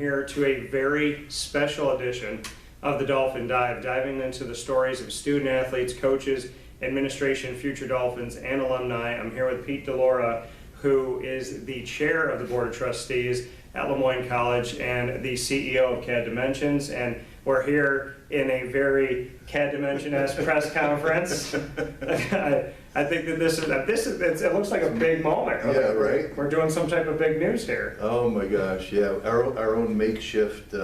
here to a very special edition of the Dolphin Dive, diving into the stories of student athletes, coaches, administration, future Dolphins, and alumni. I'm here with Pete DiLaura, who is the chair of the Board of Trustees at LeMoyne College and the CEO of CADimensions, and we're here in a very CADimension-esque press conference. I think that this is it looks like a big moment. Yeah, right. We're doing some type of big news here. Oh my gosh, yeah, our own makeshift,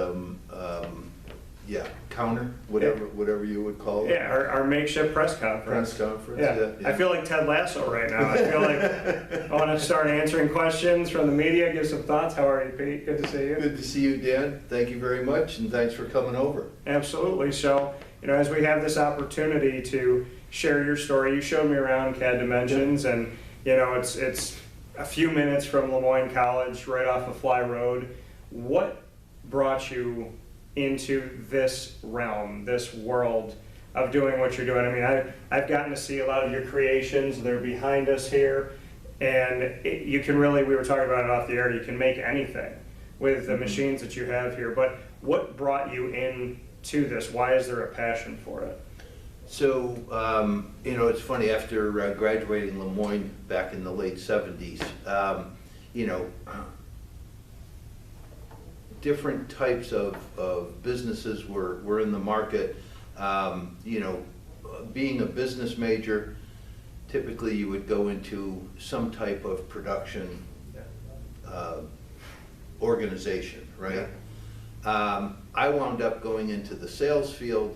counter, whatever you would call it. Yeah, our makeshift press conference. Press conference. Yeah. I feel like Ted Lasso right now. I feel like I want to start answering questions from the media, give some thoughts. How are you, Pete? Good to see you. Good to see you, Dan. Thank you very much, and thanks for coming over. Absolutely. So, as we have this opportunity to share your story, you showed me around CADimensions, and it's a few minutes from LeMoyne College, right off of Fly Road. What brought you into this realm, this world of doing what you're doing? I mean, I've gotten to see a lot of your creations. They're behind us here, and you can really, we were talking about it off the air, you can make anything with the machines that you have here. But what brought you into this? Why is there a passion for it? So, it's funny, after graduating LeMoyne back in the late 70s, different types of businesses were in the market. Being a business major, typically you would go into some type of production organization, right? Yeah. I wound up going into the sales field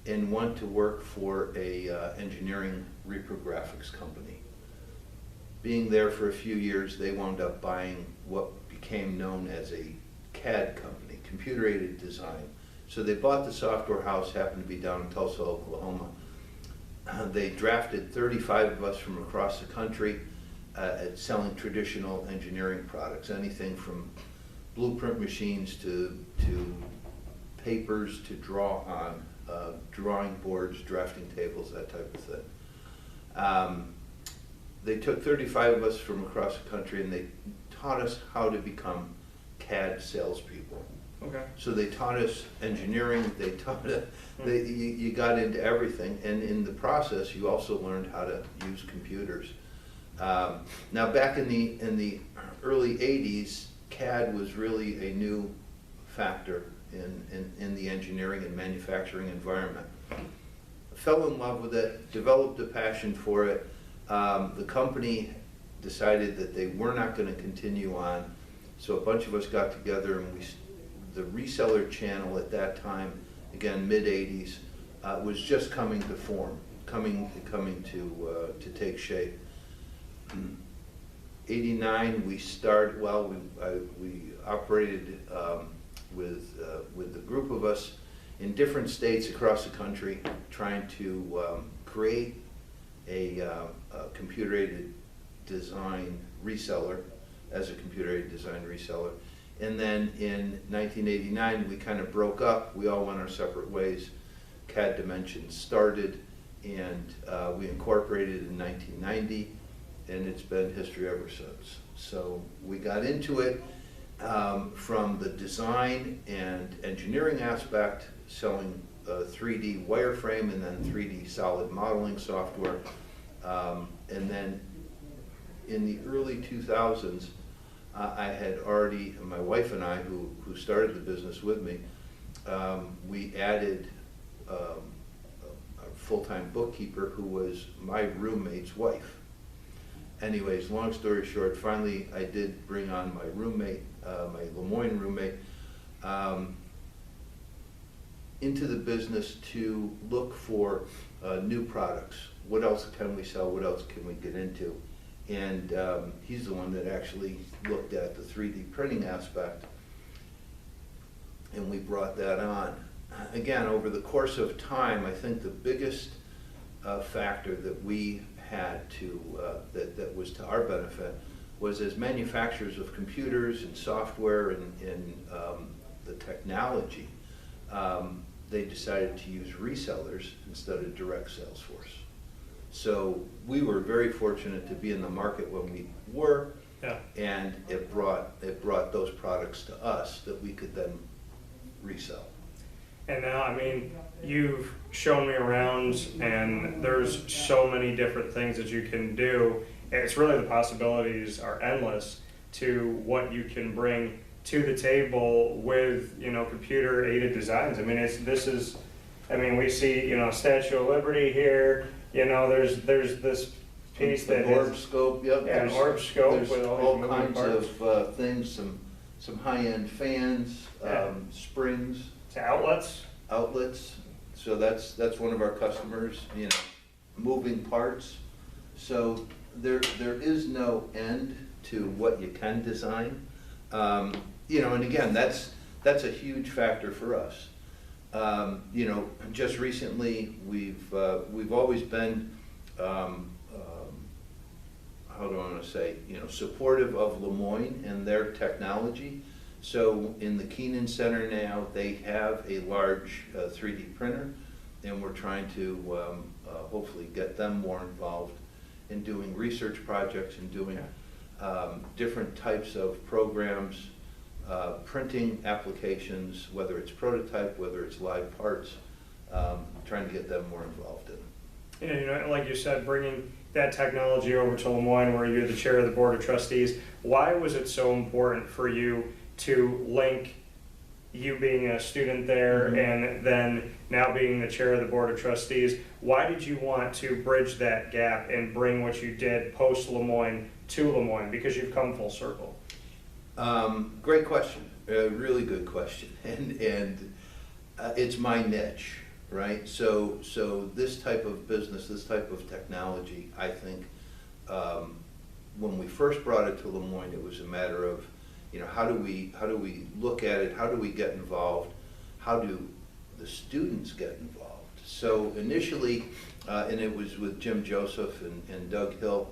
and went to work for a engineering reprographics company. Being there for a few years, they wound up buying what became known as a CAD company, computer-aided design. So they bought the software house, happened to be down in Tulsa, Oklahoma. They drafted 35 of us from across the country at selling traditional engineering products, anything from blueprint machines to papers to draw on, drawing boards, drafting tables, that type of thing. They took 35 of us from across the country and they taught us how to become CAD salespeople. Okay. So they taught us engineering. They taught us. You got into everything, and in the process, you also learned how to use computers. Now, back in the early '80s, CAD was really a new factor in the engineering and manufacturing environment. Fell in love with it. Developed a passion for it. The company decided that they were not going to continue on. So a bunch of us got together, and the reseller channel at that time, again mid-'80s, was just coming to form, coming to take shape. '89 we started. Well, we operated with the group of us in different states across the country, trying to create a computer-aided design reseller. As a computer-aided design reseller. And then in 1989, we kind of broke up. We all went our separate ways. CADimensions started, and we incorporated in 1990, and it's been history ever since. So we got into it from the design and engineering aspect, selling 3D wireframe and then 3D solid modeling software. And then in the early 2000s, I had already, my wife and I, who started the business with me, we added a full-time bookkeeper who was my roommate's wife. Anyways, long story short, finally I did bring on my roommate, my LeMoyne roommate, into the business to look for new products. What else can we sell? What else can we get into? And he's the one that actually looked at the 3D printing aspect, and we brought that on. Again, over the course of time, I think the biggest factor that we had that was to our benefit was, as manufacturers of computers and software and the technology, they decided to use resellers instead of direct sales force. So we were very fortunate to be in the market when we were. Yeah. And it brought those products to us that we could then resell. And now, I mean, you've shown me around, and there's so many different things that you can do. And it's really, the possibilities are endless to what you can bring to the table with, you know, computer aided designs. I mean, we see, you know, Statue of Liberty here, you know, there's this piece that An orb is, scope, yep. yeah, an orb scope There's with all these moving kinds parts. of things, some high-end fans, Yeah. springs, To outlets. outlets. So that's one of our customers, you know, moving parts. So there is no end to what you can design. You know, and again, that's a huge factor for us. You know, just recently, we've always been, how do I want to say, you know, supportive of LeMoyne and their technology. So in the Keenan Center now, they have a large 3D printer, and we're trying to hopefully get them more involved in doing research projects and doing different types of programs, printing applications, whether it's prototype, whether it's live parts, trying to get them more involved in it. Yeah, you know, like you said, bringing that technology over to LeMoyne, where you're the chair of the Board of Trustees, why was it so important for you to link you being a student there and then now being the chair of the Board of Trustees? Why did you want to bridge that gap and bring what you did post LeMoyne to LeMoyne? Because you've come full circle. Great question, really good question, and it's my niche, right? So this type of business, this type of technology, I think, when we first brought it to LeMoyne, it was a matter of, you know, how do we look at it? How do we get involved? How do the students get involved? So initially, and it was with Jim Joseph and Doug Hill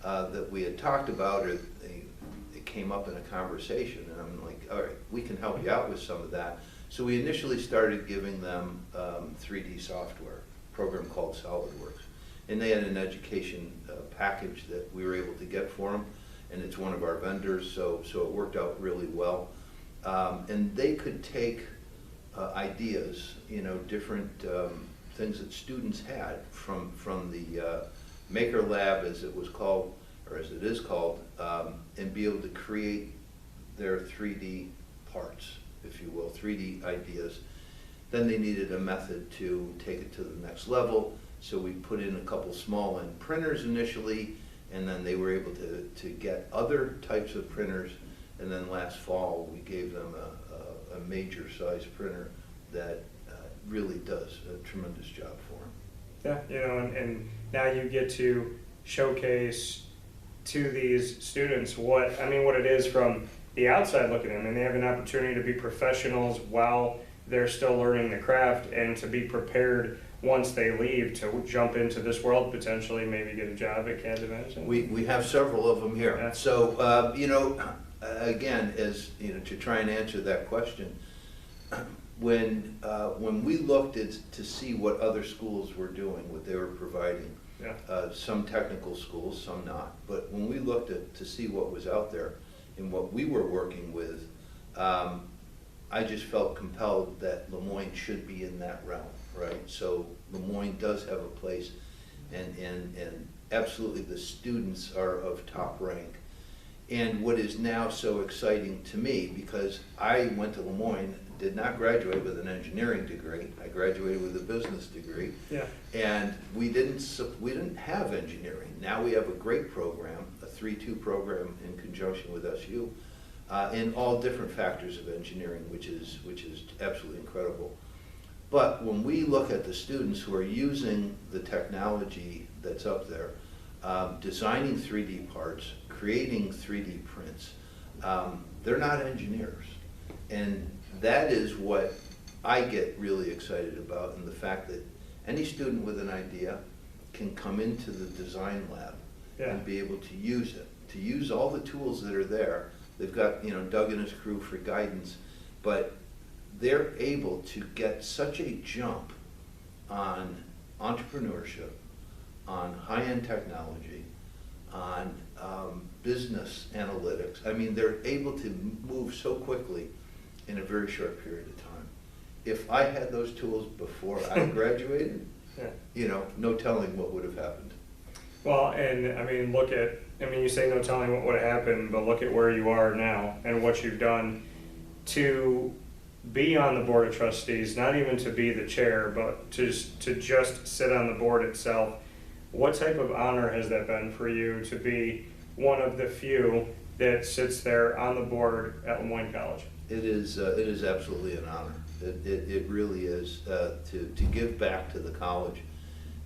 that we had talked about, or it came up in a conversation, and I'm like, all right, we can help you out with some of that. So we initially started giving them 3D software, a program called SolidWorks, and they had an education package that we were able to get for them. And it's one of our vendors, so it worked out really well. And they could take ideas, you know, different things that students had from the Maker Lab, as it was called, or as it is called, and be able to create their 3D parts, if you will, 3D ideas. Then they needed a method to take it to the next level, so we put in a couple small end printers initially, and then they were able to get other types of printers, and then last fall we gave them a major size printer that really does a tremendous job for them. Yeah, you know, and now you get to showcase to these students what it is from the outside looking in, and they have an opportunity to be professionals while they're still learning the craft, and to be prepared once they leave to jump into this world, potentially maybe get a job at CADimensions. We have several of them here. Yeah. So, you know, again, as you know, to try and answer that question, when we looked to see what other schools were doing, what they were providing, some technical schools, some not, but when we looked to see what was out there and what we were working with, I just felt compelled that LeMoyne should be in that realm, right? So LeMoyne does have a place, and absolutely the students are of top rank. And what is now so exciting to me, because I went to LeMoyne, did not graduate with an engineering degree, I graduated with a business degree, and we didn't have engineering. Now we have a great program, a 3-2 program in conjunction with SU, in all different factors of engineering, which is absolutely incredible. But when we look at the students who are using the technology that's up there, designing 3D parts, creating 3D prints, they're not engineers. And that is what I get really excited about, and the fact that any student with an idea can come into the design lab and be able to use it, to use all the tools that are there. They've got, you know, Doug and his crew for guidance, but they're able to get such a jump on entrepreneurship, on high-end technology, on business analytics. I mean, they're able to move so quickly in a very short period of time. If I had those tools before I graduated, Yeah. you know, no telling what would have happened. Well, and I mean, you say no telling what would have happened, but look at where you are now and what you've done to be on the Board of Trustees, not even to be the chair, but to just sit on the board itself. What type of honor has that been for you to be one of the few that sits there on the board at LeMoyne College? It is absolutely an honor. It really is. To give back to the college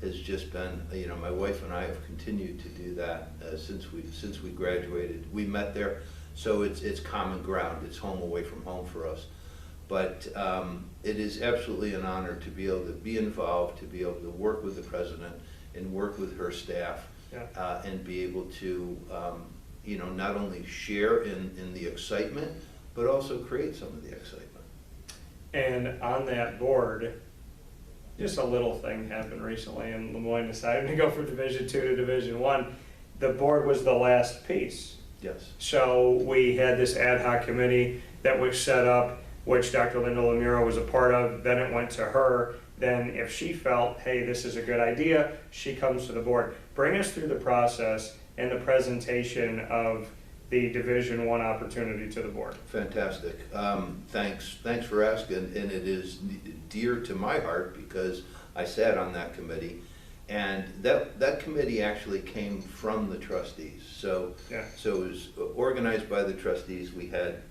has just been, you know, my wife and I have continued to do that since we graduated. We met there, so it's common ground. It's home away from home for us. But it is absolutely an honor to be able to be involved, to be able to work with the president and work with her staff, Yeah. and be able to, you know, not only share in the excitement, but also create some of the excitement. And on that board, just a little thing happened recently, and LeMoyne decided to go from Division II to Division I. The board was the last piece. Yes. So we had this ad hoc committee that was set up, which Dr. Linda Lemuro was a part of. Then it went to her. Then if she felt, hey, this is a good idea, she comes to the board. Bring us through the process and the presentation of the Division I opportunity to the board. Fantastic. Thanks for asking, and it is dear to my heart because I sat on that committee, and that committee actually came from the trustees. So it was organized by the trustees. We had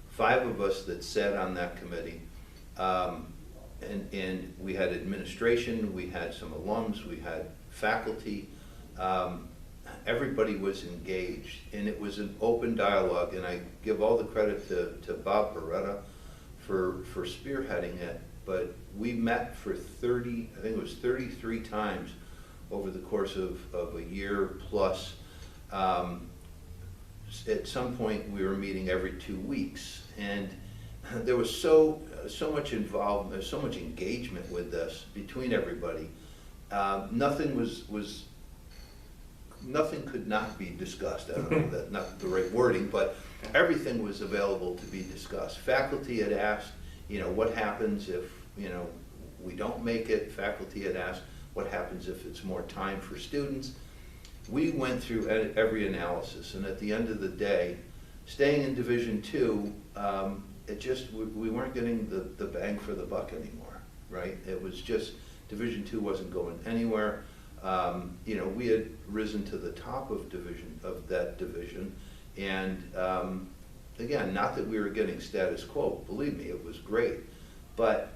5 of us that sat on that committee, and we had administration, we had some alums, we had faculty. Everybody was engaged, and it was an open dialogue, and I give all the credit to Bob Beretta for spearheading it, but we met for 33 times over the course of a year plus. At some point, we were meeting every 2 weeks, and there was so much involvement, so much engagement with this between everybody. Nothing could not be discussed. I don't know, that's not the right wording, but everything was available to be discussed. Faculty had asked, you know, what happens if, you know, we don't make it? Faculty had asked, what happens if it's more time for students? We went through every analysis, and at the end of the day, staying in Division II, we weren't getting the bang for the buck anymore, right? It was just, Division II wasn't going anywhere. You know, we had risen to the top of that division, and again, not that we were getting status quo. Believe me, it was great, but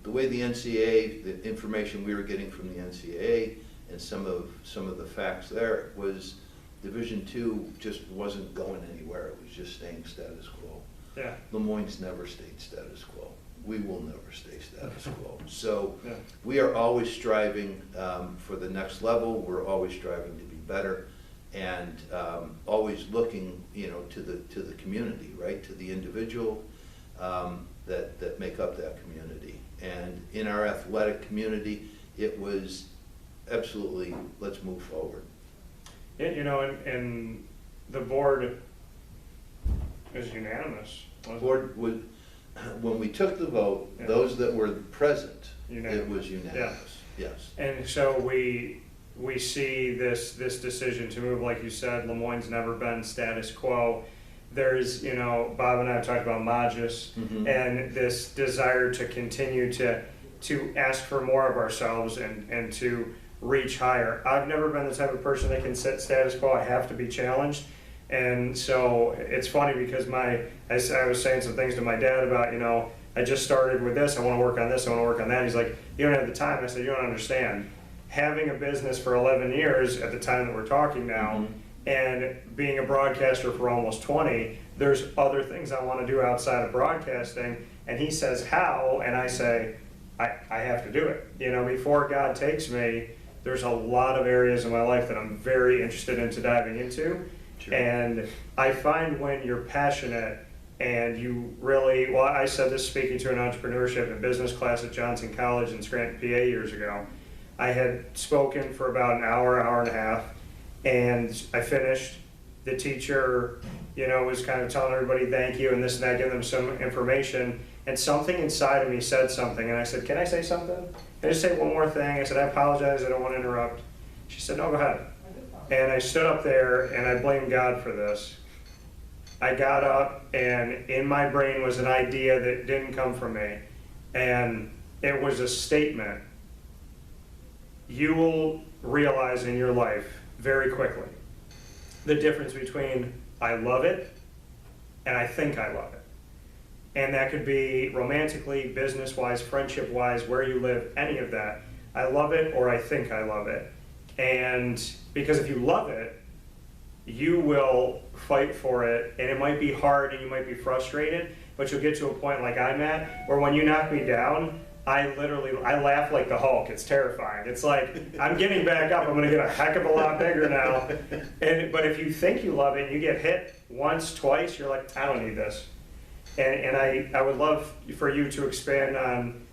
the way the NCAA, the information we were getting from the NCAA, and some of the facts there was Division II just wasn't going anywhere. It was just staying status quo. Yeah. LeMoyne's never stayed status quo. We will never stay status quo. So Yeah. we are always striving for the next level. We're always striving to be better, and always looking, you know, to the community, right, to the individual that make up that community. And in our athletic community, it was absolutely, let's move forward. Yeah, you know, and the board is unanimous. Board would, when we took the vote, Yeah. those that were present, Unanimous. it was unanimous. Yes. And so we see this decision to move, like you said, LeMoyne's never been status quo. There's, you know, Bob and I have talked about Magis, Mhm. and this desire to continue to ask for more of ourselves and to reach higher. I've never been the type of person that can sit status quo. I have to be challenged. And so it's funny because I was saying some things to my dad about, you know, I just started with this, I want to work on this, I want to work on that. He's like, you don't have the time. I said, you don't understand. Having a business for 11 years at the time that we're talking now, and being a broadcaster for almost 20, there's other things I want to do outside of broadcasting. And he says, how? And I say, I have to do it. You know, before God takes me, there's a lot of areas in my life that I'm very interested into diving into. Sure. And I find when you're passionate and you really, well, I said this speaking to an entrepreneurship and business class at Johnson College in Scranton, PA years ago. I had spoken for about an hour and a half, And I finished. The teacher, was kind of telling everybody thank you and this and that, giving them some information. And something inside of me said something. And I said, can I say something? Can I just say one more thing? I said, I apologize, I don't want to interrupt. She said, no, go ahead. And I stood up there and I blamed God for this. I got up and in my brain was an idea that didn't come from me. And it was a statement. You will realize in your life very quickly the difference between I love it and I think I love it. And that could be romantically, business-wise, friendship-wise, where you live, any of that. I love it or I think I love it. And because if you love it, you will fight for it, and it might be hard and you might be frustrated, but you'll get to a point like I'm at, where when you knock me down, I laugh like the Hulk. It's terrifying. It's like, I'm getting back up, I'm gonna get a heck of a lot bigger now. But if you think you love it, and you get hit once, twice, you're like, I don't need this. And I would love for you to expand on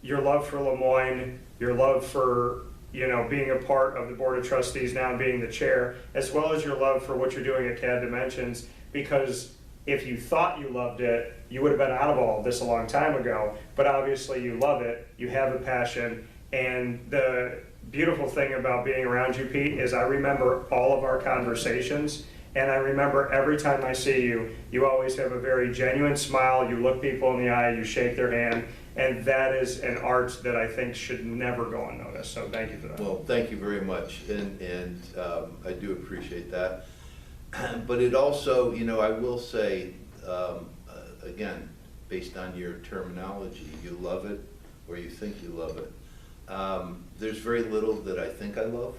your love for LeMoyne, your love for being a part of the Board of Trustees now and being the chair, as well as your love for what you're doing at CADimensions, because if you thought you loved it, you would have been out of all of this a long time ago, but obviously you love it, you have a passion, and the beautiful thing about being around you, Pete, is I remember all of our conversations, and I remember every time I see you, you always have a very genuine smile, you look people in the eye, you shake their hand, and that is an art that I think should never go unnoticed, so thank you for that. Well, thank you very much, and I do appreciate that. But it also, I will say, again, based on your terminology, you love it or you think you love it. There's very little that I think I love.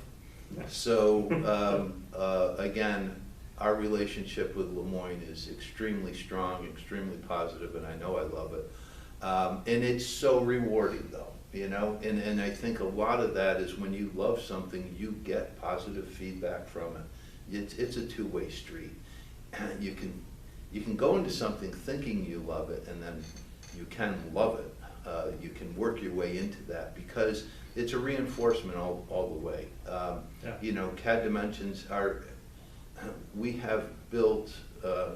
So, again, our relationship with LeMoyne is extremely strong, extremely positive, and I know I love it. And it's so rewarding though, and I think a lot of that is when you love something, you get positive feedback from it. It's a two-way street. You can go into something thinking you love it, and then you can love it. You can work your way into that because it's a reinforcement all the way. CADimensions we have built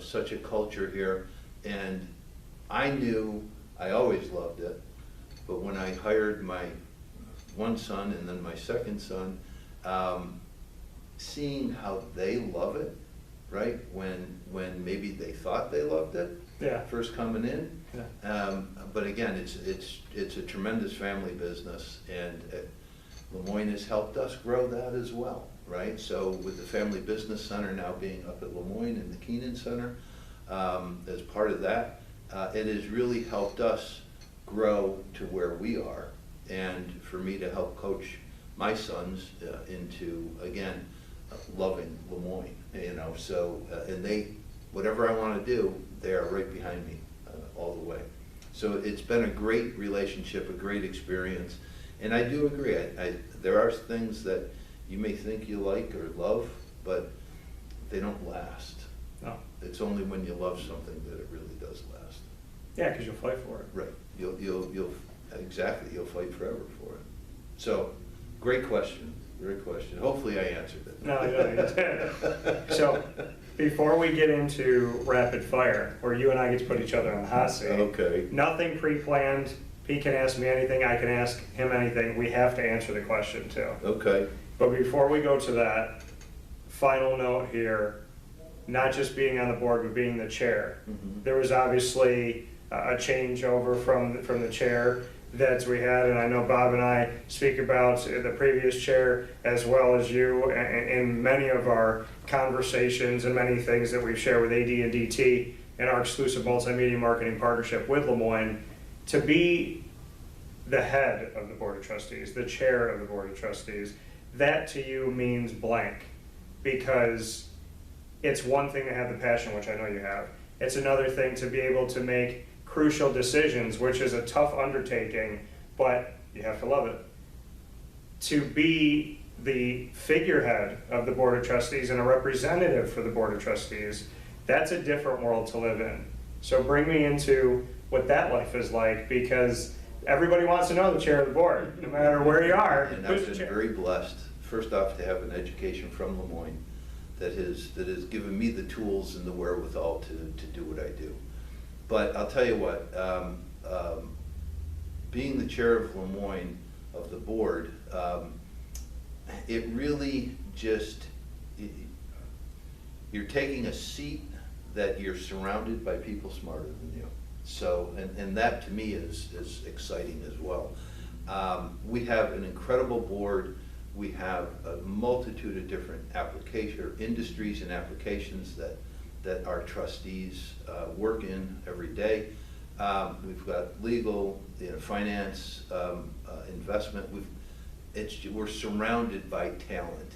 such a culture here, and I knew I always loved it, but when I hired my one son and then my second son, seeing how they love it, right? When maybe they thought they loved it, first coming in. Yeah. But again, it's a tremendous family business, and LeMoyne has helped us grow that as well, right? So with the Family Business Center now being up at LeMoyne and the Keenan Center, as part of that, it has really helped us grow to where we are, and for me to help coach my sons into, again, loving LeMoyne, so, and whatever I want to do, they are right behind me all the way. So it's been a great relationship, a great experience, and I do agree, there are things that you may think you like or love, but they don't last. No. It's only when you love something that it really does last. Yeah, because you'll fight for it. Right, you'll fight forever for it. So, great question. Great question. Hopefully I answered it. No, you did. So, before we get into rapid fire, where you and I get to put each other on the hot seat, okay. Nothing pre-planned. Pete can ask me anything, I can ask him anything. We have to answer the question too. Okay. But before we go to that, final note here, not just being on the board, but being the chair. Mm-hmm. There was obviously a changeover from the chair that we had, and I know Bob and I speak about the previous chair as well as you in many of our conversations and many things that we've shared with AD and DT in our exclusive multimedia marketing partnership with LeMoyne. To be the head of the Board of Trustees, the chair of the Board of Trustees, that to you means blank, because it's one thing to have the passion, which I know you have. It's another thing to be able to make crucial decisions, which is a tough undertaking, but you have to love it. To be the figurehead of the Board of Trustees and a representative for the Board of Trustees, that's a different world to live in. So bring me into what that life is like, because everybody wants to know the chair of the board, no matter where you are. And I've been very blessed first off, to have an education from LeMoyne that has given me the tools and the wherewithal to do what I do. But I'll tell you what, being the chair of LeMoyne, of the board, it really just, you're taking a seat that you're surrounded by people smarter than you. So, and that to me is exciting as well. We have an incredible board. We have a multitude of different industries and applications that our trustees work in every day. We've got legal, finance, investment. We're surrounded by talent.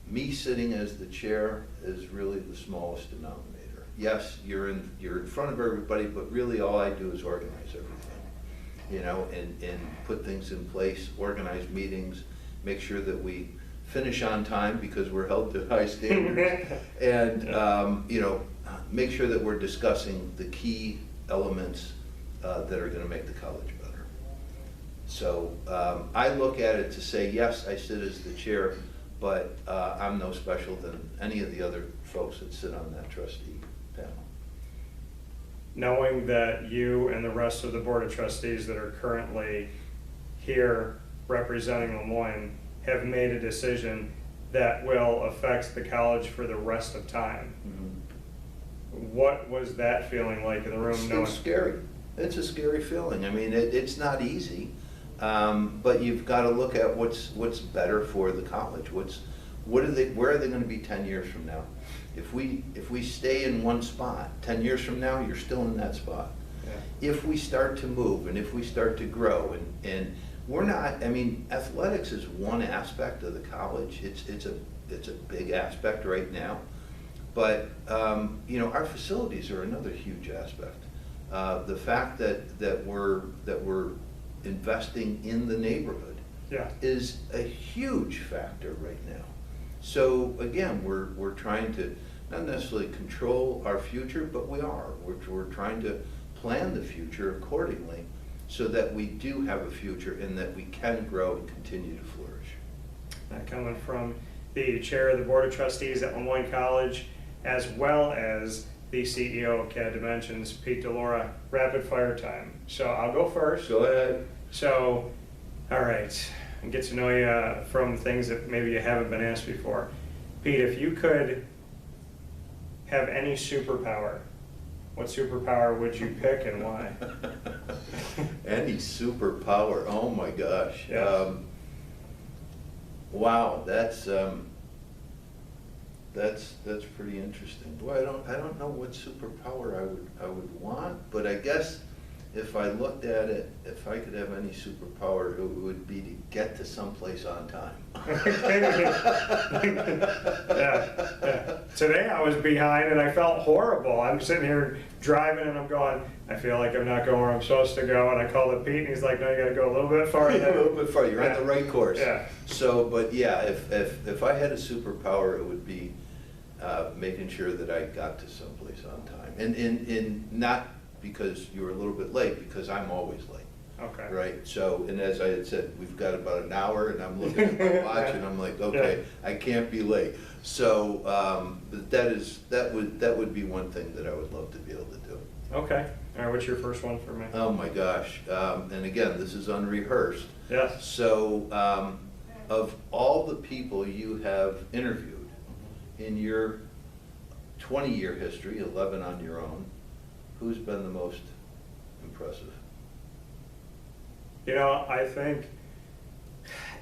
Me sitting as the chair is really the smallest denominator. Yes, you're in front of everybody, but really all I do is organize everything, and put things in place, organize meetings, make sure that we finish on time because we're held to high standards, and make sure that we're discussing the key elements that are going to make the college better. So I look at it to say, yes, I sit as the chair, but I'm no special than any of the other folks that sit on that trustee panel. Knowing that you and the rest of the Board of Trustees that are currently here representing LeMoyne have made a decision that will affect the college for the rest of time. Mm-hmm. What was that feeling like in the room? It's scary. It's a scary feeling. I mean, it's not easy, but you've got to look at what's better for the college. Where are they going to be 10 years from now? If we stay in one spot, 10 years from now, you're still in that spot. Yeah. If we start to move and if we start to grow, and we're not, I mean, athletics is one aspect of the college. It's a big aspect right now, but our facilities are another huge aspect. The fact that we're investing in the neighborhood, yeah, is a huge factor right now. So again, we're trying to not necessarily control our future, but we're trying to plan the future accordingly so that we do have a future and that we can grow and continue to flourish. That coming from the chair of the Board of Trustees at LeMoyne College, as well as the CEO of CADimensions, Pete DiLaura. Rapid fire time. So I'll go first. Go ahead. So, all right, and get to know you from things that maybe you haven't been asked before. Pete, if you could have any superpower, what superpower would you pick and why? Any superpower? Oh my gosh! Yes. Wow, that's pretty interesting. Boy, I don't know what superpower I would want, but I guess if I looked at it, if I could have any superpower, it would be to get to someplace on time. Yeah. Today I was behind and I felt horrible. I'm sitting here driving and I'm going, I feel like I'm not going where I'm supposed to go. And I called up Pete and he's like, no, you got to go a little bit farther. A little bit farther. You're on the right course. Yeah. So, but yeah, if I had a superpower, it would be making sure that I got to someplace on time, and not because you were a little bit late, because I'm always late. Okay. Right. So, and as I had said, we've got about an hour, and I'm looking at my watch, and I'm like, okay, I can't be late. So, but that would be one thing that I would love to be able to do. Okay. All right. What's your first one for me? Oh my gosh. And again, this is unrehearsed. Yes. So, of all the people you have interviewed in your 20-year history, 11 on your own, who's been the most impressive? You know, I think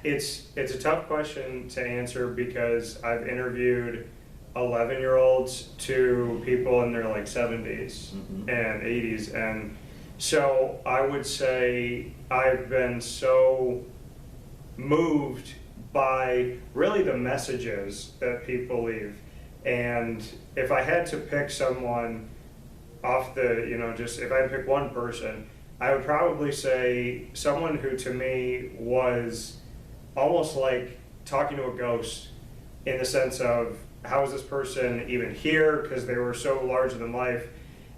it's a tough question to answer because I've interviewed 11-year-olds to people in their like 70s and 80s, and so I would say I've been so moved by really the messages that people leave. And if I had to pick someone off the, just if I had to pick one person, I would probably say someone who to me was almost like talking to a ghost, in the sense of how is this person even here, because they were so larger than life.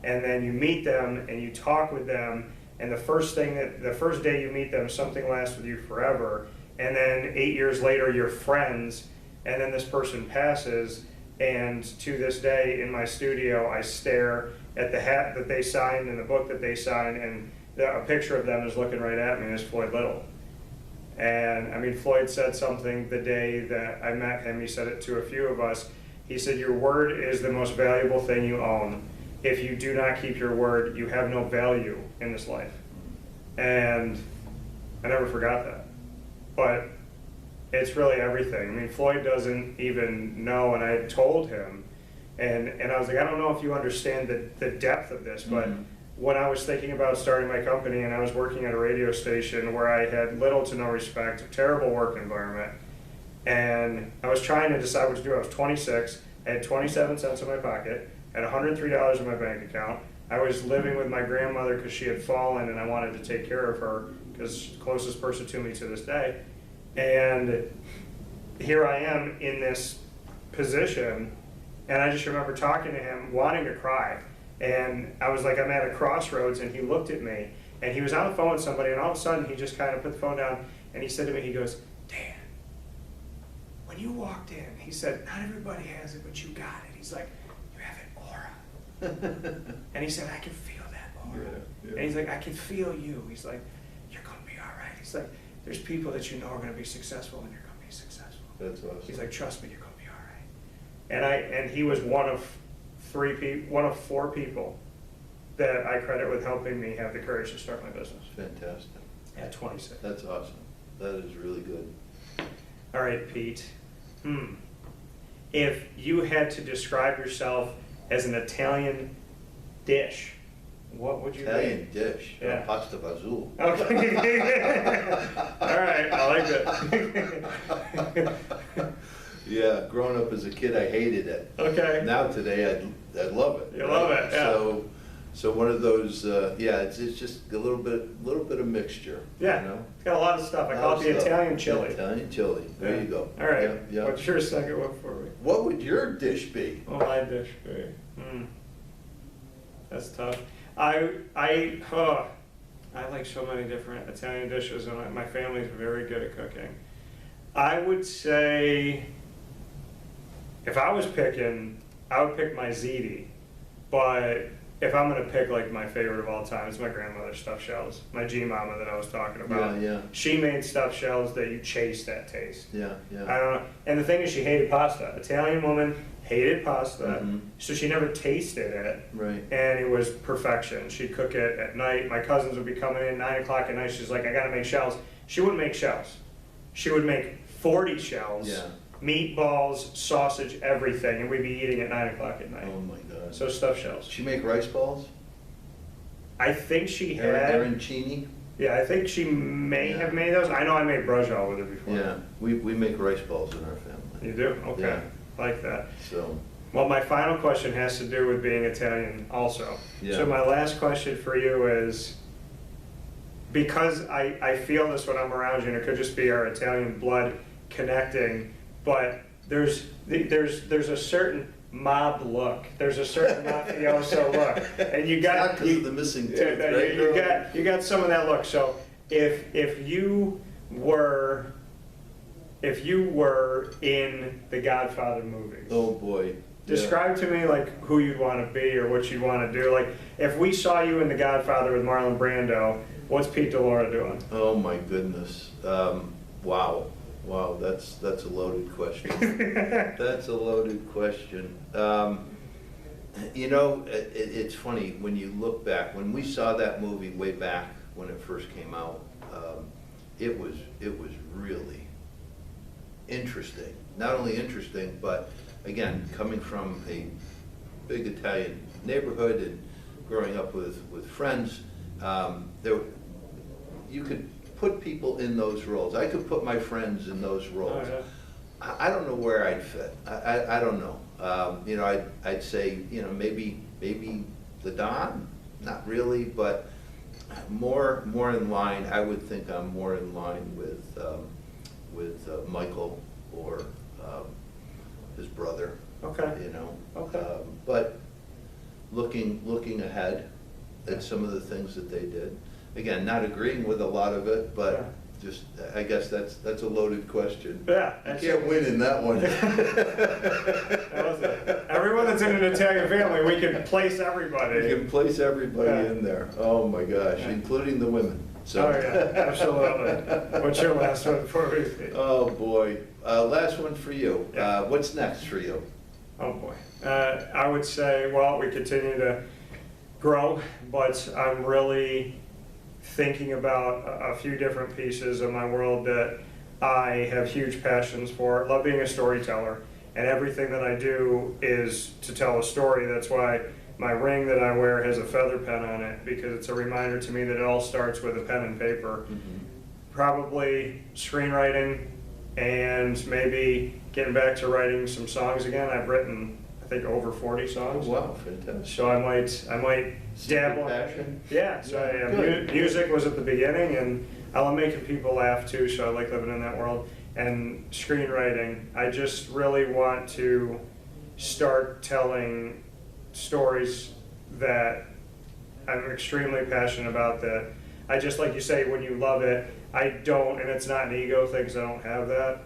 And then you meet them and you talk with them, and the first day you meet them, something lasts with you forever. and then 8 years later you're friends, and then this person passes, and to this day in my studio I stare at the hat that they signed and the book that they signed, and a picture of them is looking right at me, and it's Floyd Little. And I mean, Floyd said something the day that I met him, he said it to a few of us. He said, your word is the most valuable thing you own. If you do not keep your word, you have no value in this life. And I never forgot that. But it's really everything. I mean, Floyd doesn't even know, and I had told him, and I was like, I don't know if you understand the depth of this, but when I was thinking about starting my company and I was working at a radio station where I had little to no respect, a terrible work environment, and I was trying to decide what to do. I was 26, I had 27 cents in my pocket, I had $103 in my bank account. I was living with my grandmother because she had fallen and I wanted to take care of her because closest person to me to this day. And here I am in this position, and I just remember talking to him, wanting to cry. And I was like, I'm at a crossroads, and he looked at me, and he was on the phone with somebody, and all of a sudden he just kind of put the phone down, and he said to me, he goes, Dan, when you walked in, he said, not everybody has it, but you got it. He's like, you have an aura. And he said, I can feel that aura. Yeah. And he's like, I can feel you. He's like, you're going to be all right. He's like, there's people that you know are going to be successful, and you're going to be successful. That's awesome. He's like, trust me, you're going to be all right. And he was one of 4 people that I credit with helping me have the courage to start my business. Fantastic. At 26. That's awesome. That is really good. All right, Pete. If you had to describe yourself as an Italian dish, what would you be? Italian dish. Yeah. Pasta fazool. Okay. All right, I like that. Yeah, growing up as a kid, I hated it. Okay. Now today, I love it. You love it, yeah. So one of those, it's just a little bit of mixture. Yeah, you know? it's got a lot of stuff. I call it the Italian chili. Italian chili. There Yeah. you go. All right. Yeah, yeah. What's your second one for me? What would your dish be? What would my dish be? That's tough. I like so many different Italian dishes, and my family's very good at cooking. I would say, if I was picking, I would pick my ziti, but if I'm gonna pick like my favorite of all time, it's my grandmother's stuffed shells, my G-mama that I was talking about. Yeah. She made stuffed shells that you chase that taste. Yeah. I don't know. And the thing is, she hated pasta. Italian woman hated pasta, so she never tasted it. Right. And it was perfection. She'd cook it at night. My cousins would be coming in 9 o'clock at night. She's like, I gotta make shells. She wouldn't make shells. She would make 40 shells, Yeah. meatballs, sausage, everything, and we'd be eating at 9 o'clock at night. Oh my God. So stuffed shells. She make rice balls? I think she had. Arancini? Yeah, I think she may have made those. I know I made brujol with her before. Yeah, we make rice balls in our family. You do? Okay. Yeah. Like that. So. Well, my final question has to do with being Italian also. Yeah. So my last question for you is, because I feel this when I'm around you, and it could just be our Italian blood connecting, but there's a certain mob look. There's a certain mafioso look, and you got Not because of the missing tooth, right? you got some of that look. So if you were in the Godfather movies, Oh boy. describe to me like who you'd want to be or what you'd want to do. Like if we saw you in The Godfather with Marlon Brando, what's Pete DiLaura doing? Oh my goodness. Wow, that's a loaded question. That's a loaded question. It's funny, when you look back, when we saw that movie way back when it first came out, it was really interesting. Not only interesting, but again, coming from a big Italian neighborhood and growing up with friends, you could put people in those roles. I could put my friends in those roles. Oh, yeah. I don't know where I'd fit. I don't know. I'd say, maybe the Don, not really, but more in line. I would think I'm more in line with Michael or his brother. Okay. Okay. But looking ahead at some of the things that they did. Again, not agreeing with a lot of it, but just, I guess that's a loaded question. Yeah. You can't win in that one. That was it. Everyone that's in an Italian family, we can place everybody. You can place everybody Yeah. in there. Oh my gosh, Yeah. including the women. So. Oh, yeah, absolutely. What's your last one before we see? Oh, boy. Last one for you. Yeah. What's next for you? Oh, boy. I would say, well, we continue to grow, but I'm really thinking about a few different pieces of my world that I have huge passions for. I love being a storyteller, and everything that I do is to tell a story. That's why my ring that I wear has a feather pen on it, because it's a reminder to me that it all starts with a pen and paper. Probably screenwriting, and maybe getting back to writing some songs again. I've written, I think, over 40 Oh, songs. wow, fantastic. So I might dabble. Passion? Yeah, so Yeah, good. music was at the beginning, and I love making people laugh too, so I like living in that world. And screenwriting, I just really want to start telling stories that I'm extremely passionate about, that I just, like you say, when you love it, I don't, and it's not an ego thing because I don't have that,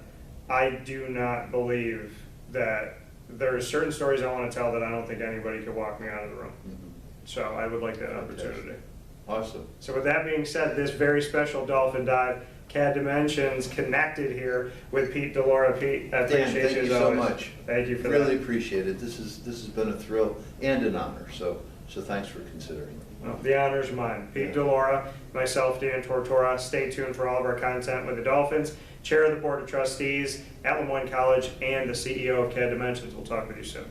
I do not believe that there are certain stories I want to tell that I don't think anybody could walk me out of the room. So I would like that opportunity. Awesome. So with that being said, this very special Dolphin Dive, CADimensions, connected here with Pete DiLaura. Pete, I Dan, appreciate thank you you as so always. much. Thank you for Really that. appreciate it. This has been a thrill and an honor, so thanks for considering. Well, the honor's mine. Pete DiLaura, myself, Dan Tortora. Stay tuned for all of our content with the Dolphins, Chair of the Board of Trustees at LeMoyne College, and the CEO of CADimensions. We'll talk with you soon.